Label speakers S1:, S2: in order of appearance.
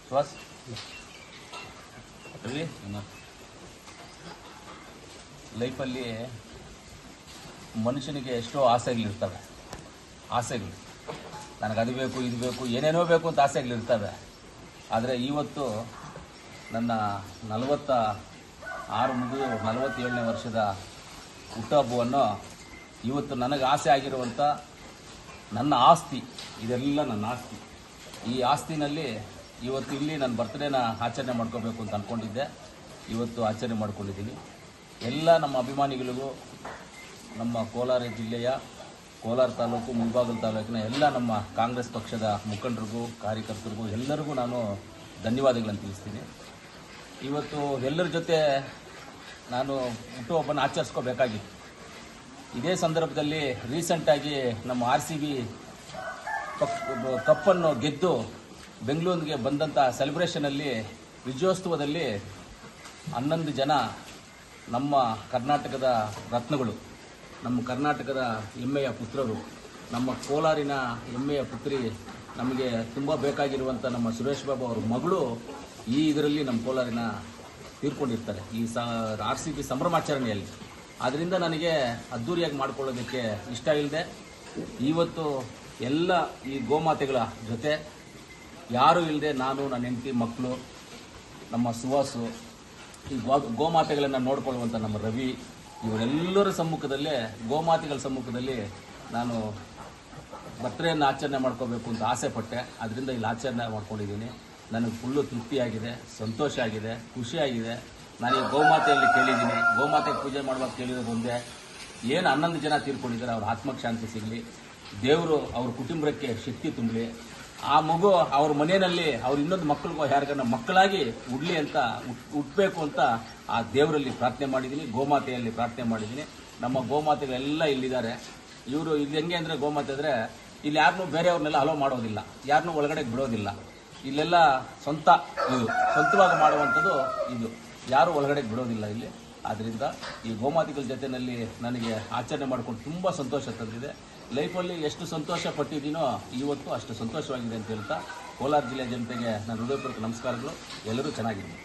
S1: ಶ್ವಾಸ್ ರವಿ, ಲೈಫಲ್ಲಿ ಮನುಷ್ಯನಿಗೆ ಎಷ್ಟೋ ಆಸೆಗಳಿರ್ತವೆ. ಆಸೆಗಳು, ನನಗದು ಬೇಕು ಇದು ಬೇಕು ಏನೇನೋ ಬೇಕು ಅಂತ ಆಸೆಗಳಿರ್ತವೆ. ಆದರೆ ಇವತ್ತು ನನ್ನ 46 ಮುಗಿದು 47ನೇ ವರ್ಷದ ಹುಟ್ಟುಹಬ್ಬವನ್ನು ಇವತ್ತು ನನಗೆ ಆಸೆ ಆಗಿರುವಂಥ ನನ್ನ ಆಸ್ತಿ, ಇದೆಲ್ಲ ನನ್ನ ಆಸ್ತಿ. ಈ ಆಸ್ತಿನಲ್ಲಿ ಇವತ್ತು ಇಲ್ಲಿ ನನ್ನ ಬರ್ತ್ಡೇನ ಆಚರಣೆ ಮಾಡ್ಕೋಬೇಕು ಅಂತ ಅಂದ್ಕೊಂಡಿದ್ದೆ. ಇವತ್ತು ಆಚರಣೆ ಮಾಡ್ಕೊಂಡಿದ್ದೀನಿ. ಎಲ್ಲ ನಮ್ಮ ಅಭಿಮಾನಿಗಳಿಗೂ, ನಮ್ಮ ಕೋಲಾರ ಜಿಲ್ಲೆಯ ಕೋಲಾರ ತಾಲೂಕು, ಮುಳಬಾಗಿಲು ತಾಲೂಕಿನ ಎಲ್ಲ ನಮ್ಮ ಕಾಂಗ್ರೆಸ್ ಪಕ್ಷದ ಮುಖಂಡರಿಗೂ, ಕಾರ್ಯಕರ್ತರಿಗೂ ಎಲ್ಲರಿಗೂ ನಾನು ಧನ್ಯವಾದಗಳನ್ನು ತಿಳಿಸ್ತೀನಿ. ಇವತ್ತು ಎಲ್ಲರ ಜೊತೆ ನಾನು ಹುಟ್ಟುಹಬ್ಬನ ಆಚರಿಸ್ಕೋಬೇಕಾಗಿತ್ತು. ಇದೇ ಸಂದರ್ಭದಲ್ಲಿ ರೀಸೆಂಟಾಗಿ ನಮ್ಮ RCB ಕಪ್ಪನ್ನು ಗೆದ್ದು ಬೆಂಗಳೂರಿಗೆ ಬಂದಂಥ ಸೆಲೆಬ್ರೇಷನಲ್ಲಿ, ವಿಜಯೋತ್ಸವದಲ್ಲಿ 11 ಜನ ನಮ್ಮ ಕರ್ನಾಟಕದ ರತ್ನಗಳು, ನಮ್ಮ ಕರ್ನಾಟಕದ ಹೆಮ್ಮೆಯ ಪುತ್ರರು, ನಮ್ಮ ಕೋಲಾರಿನ ಹೆಮ್ಮೆಯ ಪುತ್ರಿ, ನಮಗೆ ತುಂಬ ಬೇಕಾಗಿರುವಂಥ ನಮ್ಮ ಸುರೇಶ್ ಬಾಬು ಅವ್ರ ಮಗಳು ಈ ಇದರಲ್ಲಿ ನಮ್ಮ ಕೋಲಾರಿನ ತೀರ್ಕೊಂಡಿರ್ತಾರೆ, ಈ RCB ಸಂಭ್ರಮಾಚರಣೆಯಲ್ಲಿ. ಆದ್ದರಿಂದ ನನಗೆ ಅದ್ಧೂರಿಯಾಗಿ ಮಾಡ್ಕೊಳ್ಳೋದಕ್ಕೆ ಇಷ್ಟ ಇಲ್ಲದೆ ಇವತ್ತು ಎಲ್ಲ ಈ ಗೋಮಾತೆಗಳ ಜೊತೆ ಯಾರೂ ಇಲ್ಲದೆ ನಾನು, ನನ್ನ ಹೆಂಡತಿ, ಮಕ್ಕಳು, ನಮ್ಮ ಸುವಾಸು, ಈ ಗೋಮಾತೆಗಳನ್ನು ನೋಡ್ಕೊಳ್ಳುವಂಥ ನಮ್ಮ ರವಿ, ಇವರೆಲ್ಲರ ಸಮ್ಮುಖದಲ್ಲೇ, ಗೋಮಾತೆಗಳ ಸಮ್ಮುಖದಲ್ಲಿ ನಾನು ಬರ್ತ್ಡೇಯನ್ನು ಆಚರಣೆ ಮಾಡ್ಕೋಬೇಕು ಅಂತ ಆಸೆ ಪಟ್ಟೆ. ಅದರಿಂದ ಇಲ್ಲಿ ಆಚರಣೆ ಮಾಡ್ಕೊಂಡಿದ್ದೀನಿ. ನನಗೆ ಫುಲ್ಲು ತೃಪ್ತಿಯಾಗಿದೆ, ಸಂತೋಷ ಆಗಿದೆ, ಖುಷಿಯಾಗಿದೆ. ನಾನು ಈ ಗೋಮಾತೆಯಲ್ಲಿ ಕೇಳಿದ್ದೀನಿ, ಗೋಮಾತೆಗೆ ಪೂಜೆ ಮಾಡುವಾಗ ಕೇಳಿರೋದು ಒಂದೇ, ಏನು 11 ಜನ ತೀರ್ಕೊಂಡಿದ್ದಾರೆ ಅವ್ರ ಆತ್ಮಕ್ಕೆ ಶಾಂತಿ ಸಿಗಲಿ, ದೇವರು ಅವ್ರ ಕುಟುಂಬಕ್ಕೆ ಶಕ್ತಿ ತುಂಬಲಿ, ಆ ಮಗು ಅವ್ರ ಮನೆಯಲ್ಲಿ ಅವ್ರ ಇನ್ನೊಂದು ಮಕ್ಕಳಿಗೋ ಯಾರಿಗಾರ ಮಕ್ಕಳಾಗಿ ಉಡ್ಲಿ ಅಂತ, ಹುಟ್ಟಬೇಕು ಅಂತ ಆ ದೇವರಲ್ಲಿ ಪ್ರಾರ್ಥನೆ ಮಾಡಿದ್ದೀನಿ, ಗೋಮಾತೆಯಲ್ಲಿ ಪ್ರಾರ್ಥನೆ ಮಾಡಿದ್ದೀನಿ. ನಮ್ಮ ಗೋಮಾತೆಗಳೆಲ್ಲ ಇಲ್ಲಿದ್ದಾರೆ. ಇವರು ಇಲ್ಲಿ ಹೆಂಗೆ ಅಂದರೆ, ಗೋಮಾತೆ ಅಂದರೆ ಇಲ್ಲಿ ಯಾರನ್ನೂ ಬೇರೆಯವ್ರನ್ನೆಲ್ಲ ಅಲೋ ಮಾಡೋದಿಲ್ಲ, ಯಾರನ್ನೂ ಒಳಗಡೆ ಬಿಡೋದಿಲ್ಲ. ಇಲ್ಲೆಲ್ಲ ಸ್ವಂತವಾಗಿ ಮಾಡುವಂಥದ್ದು ಇದು, ಯಾರೂ ಒಳಗಡೆ ಬಿಡೋದಿಲ್ಲ ಇಲ್ಲಿ. ಆದ್ದರಿಂದ ಈ ಗೋಮಾತೆಗಳ ಜೊತೆಯಲ್ಲಿ ನನಗೆ ಆಚರಣೆ ಮಾಡ್ಕೊಂಡು ತುಂಬ ಸಂತೋಷ ತಂದಿದೆ. ಲೈಫಲ್ಲಿ ಎಷ್ಟು ಸಂತೋಷ ಪಟ್ಟಿದ್ದೀನೋ ಇವತ್ತು ಅಷ್ಟು ಸಂತೋಷವಾಗಿದೆ ಅಂತ ಹೇಳ್ತಾ, ಕೋಲಾರ ಜಿಲ್ಲೆ ಜನತೆಗೆ ನನ್ನ ಹೃದಯಪೂರ್ವಕ ನಮಸ್ಕಾರಗಳು. ಎಲ್ಲರೂ ಚೆನ್ನಾಗಿದ್ದೀನಿ.